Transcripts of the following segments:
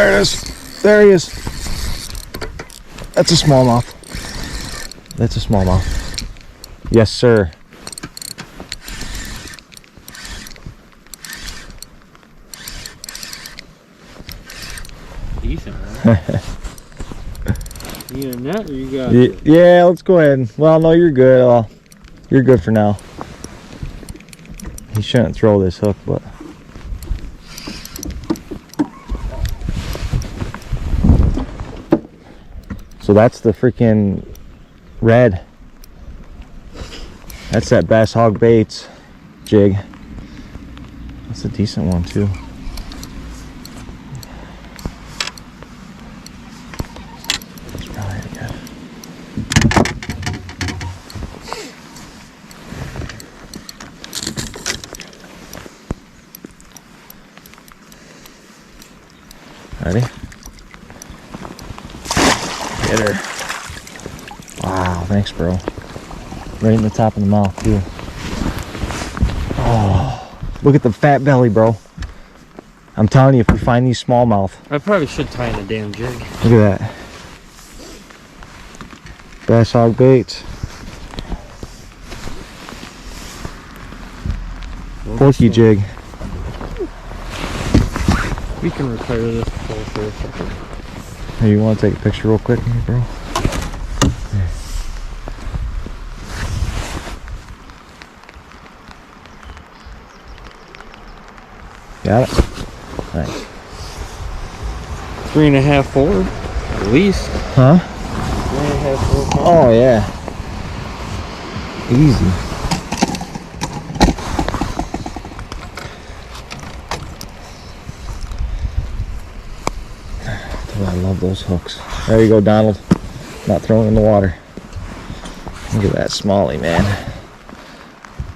There it is. There he is. That's a smallmouth. That's a smallmouth. Yes, sir. Decent, right? You need a net or you got it? Yeah, let's go ahead. Well, no, you're good. You're good for now. He shouldn't throw this hook, but... So that's the freaking red. That's that Bass-Hawg Baits jig. That's a decent one too. That's probably good. Ready? Get her. Wow, thanks, bro. Right in the top of the mouth, too. Oh, look at the fat belly, bro. I'm telling you, if we find these smallmouth. I probably should tie in a damn jig. Look at that. Bass-Hawg Baits. Porkie jig. We can retire this pole for a second. Hey, you want to take a picture real quick, bro? Here. Got it? Nice. 3.5, 4 at least. Huh? 3.5, 4 pounds. Oh, yeah. Easy. Oh, I love those hooks. There you go, Donald. Not throwing in the water. Look at that smallie, man.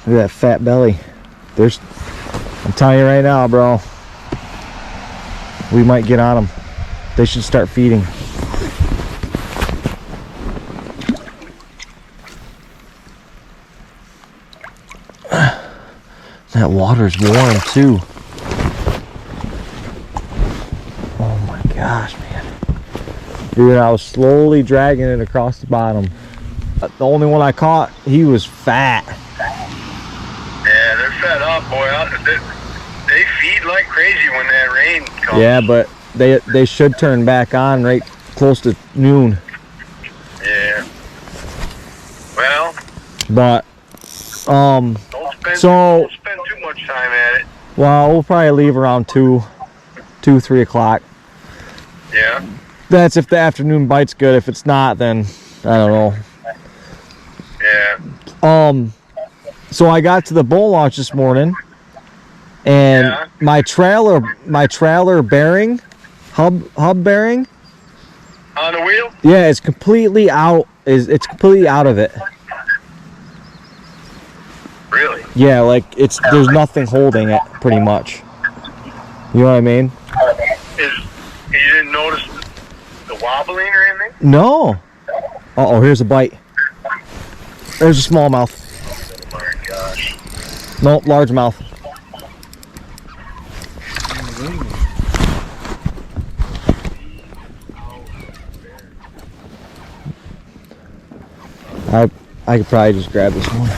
Look at that fat belly. I'm telling you right now, bro. We might get on them. They should start feeding. That water's warm too. Oh my gosh, man. Dude, I was slowly dragging it across the bottom. The only one I caught, he was fat. Yeah, they're fed up, boy. They feed like crazy when that rain comes. Yeah, but they should turn back on right close to noon. Yeah. Well. But Don't spend too much time at it. Well, we'll probably leave around 3 o'clock. Yeah. That's if the afternoon bite's good. If it's not, then I don't know. Yeah. So I got to the boat launch this morning, and yeah. my trailer bearing, hub bearing on the wheel. Yeah, it's completely out. It's completely out of it. Really? Yeah, like there's nothing holding it, pretty much. You know what I mean? You didn't notice the wobbling or anything? No. Uh-oh, here's a bite. There's a smallmouth. Oh my gosh. Nope, largemouth. I could probably just grab this one.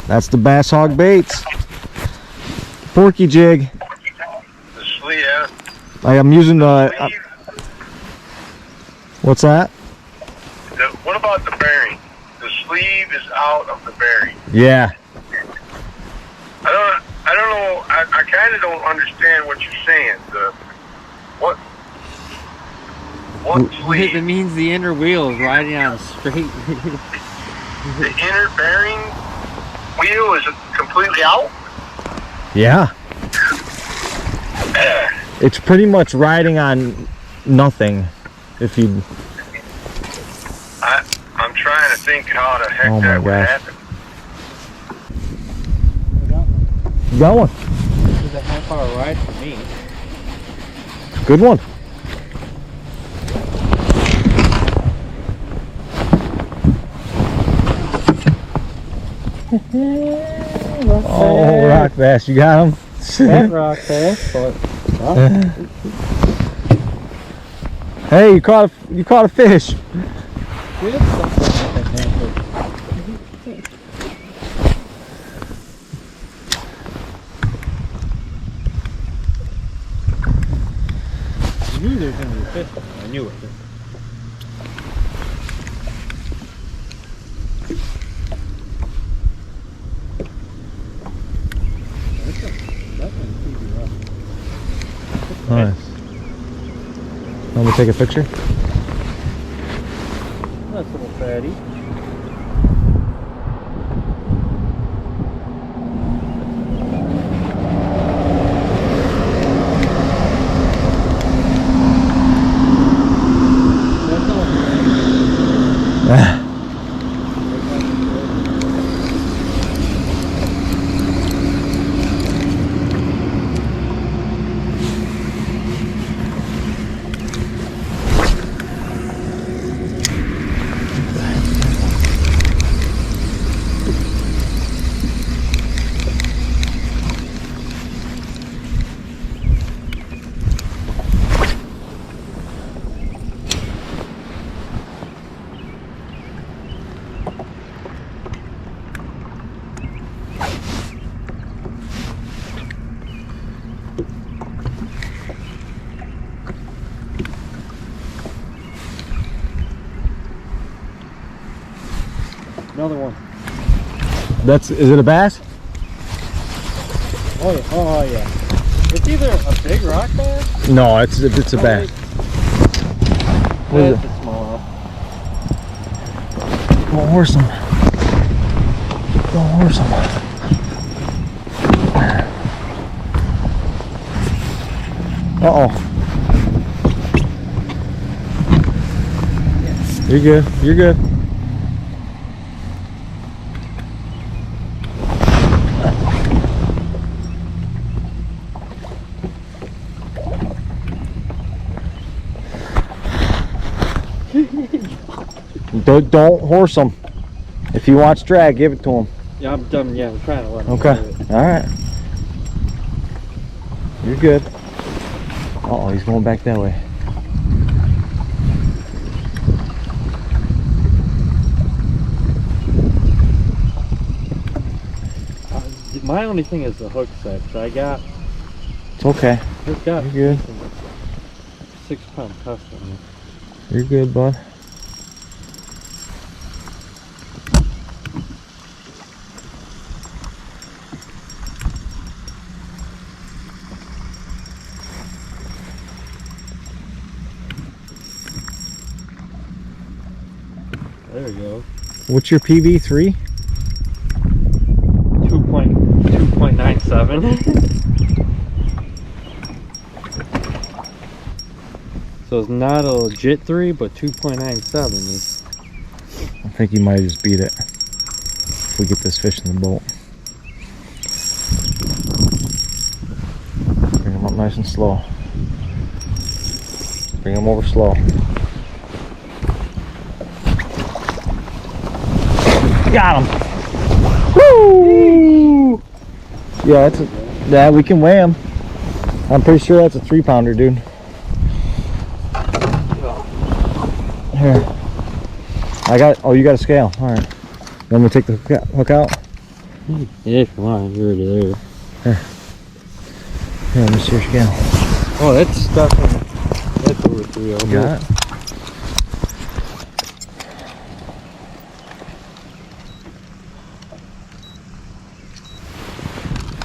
That's the Bass-Hawg Baits Porkie Jig. The sleeve, yeah. I'm using the... what's that? What about the bearing? The sleeve is out of the bearing. Yeah. I don't know. I kind of don't understand what you're saying. What sleeve? It means the inner wheel is riding on straight. The inner bearing wheel is completely out? Yeah. It's pretty much riding on nothing. If you... I'm trying to think how the heck that would happen. You got one. This is a half-hour ride for me. Good one. Oh, rock bass, you got him? That rock bass, but Hey, you caught a fish. good stuff. I knew there was gonna be a fish. I knew it. Nice. Want me to take a picture? That's a little fatty. Another one. Is it a bass? Oh yeah, oh yeah. It's either a big rock bass. No, it's a bass. What is That's it? a smallmouth. Don't horse him. Don't horse him. Uh-oh. You're good. You're good. Don't horse him. If he wants drag, give it to him. Yeah, I'm done. Yeah, I'm trying to let him Okay. do it. All right. You're good. Uh-oh, he's going back that way. My only thing is the hook set. So I got. It's okay. It's got You're good. 6-pound custom. You're good, bud. There we go. What's your PB? 3? 2.97. So it's not a legit 3, but 2.97 is. I think you might just beat it if we get this fish in the boat. Bring him up nice and slow. Bring him over slow. Got him! Woo! Yeah, we can weigh him. I'm pretty sure that's a 3-pounder, dude. Here. Oh, you got a scale. Alright. You want me to take the hook out? Yeah, if you want, you're already there. Here, let me see your scale. Oh, that's definitely. That's over 3 over. You got it?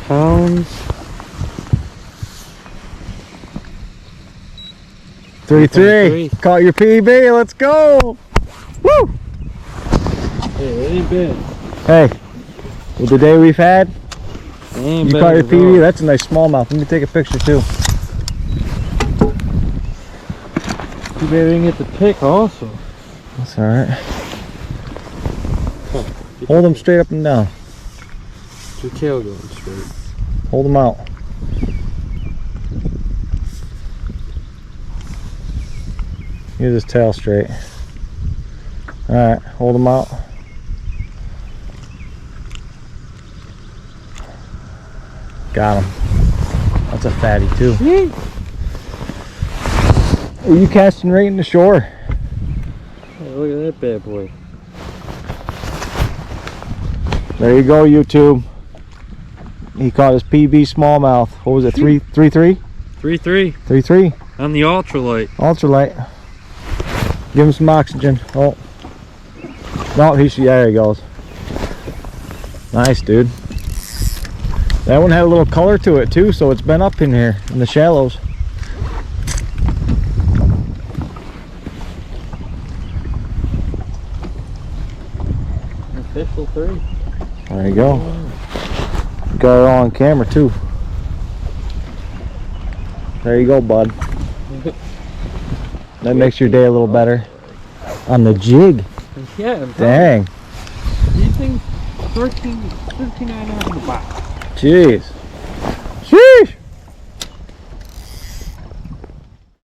Pounds. 3-3. Caught your PB. Let's go. Woo! Hey, it ain't bad. Hey, with the day we've had, It ain't you bad caught your at PB. all. That's a nice smallmouth. Let me take a picture too. Too bad we didn't get the pick also. That's all right. Hold them straight up and down. Your tail going straight. Hold them out. Use his tail straight. All right, hold them out. Got him. That's a fatty too. Are you casting right in the shore? Hey, look at that bad boy. There you go, YouTube. He caught his PB smallmouth. What was it? 3.3? 3.3 3.3. on the ultralight. Ultralight. Give him some oxygen. Oh. No, there he goes. Nice, dude. That one had a little color to it too, so it's been up in here in the shallows. Official 3. There you go. Got it all on camera too. There you go, bud. That makes your day a little better. On the jig. Yeah. Dang. These things 13.99 on the box. Jeez. Sheesh.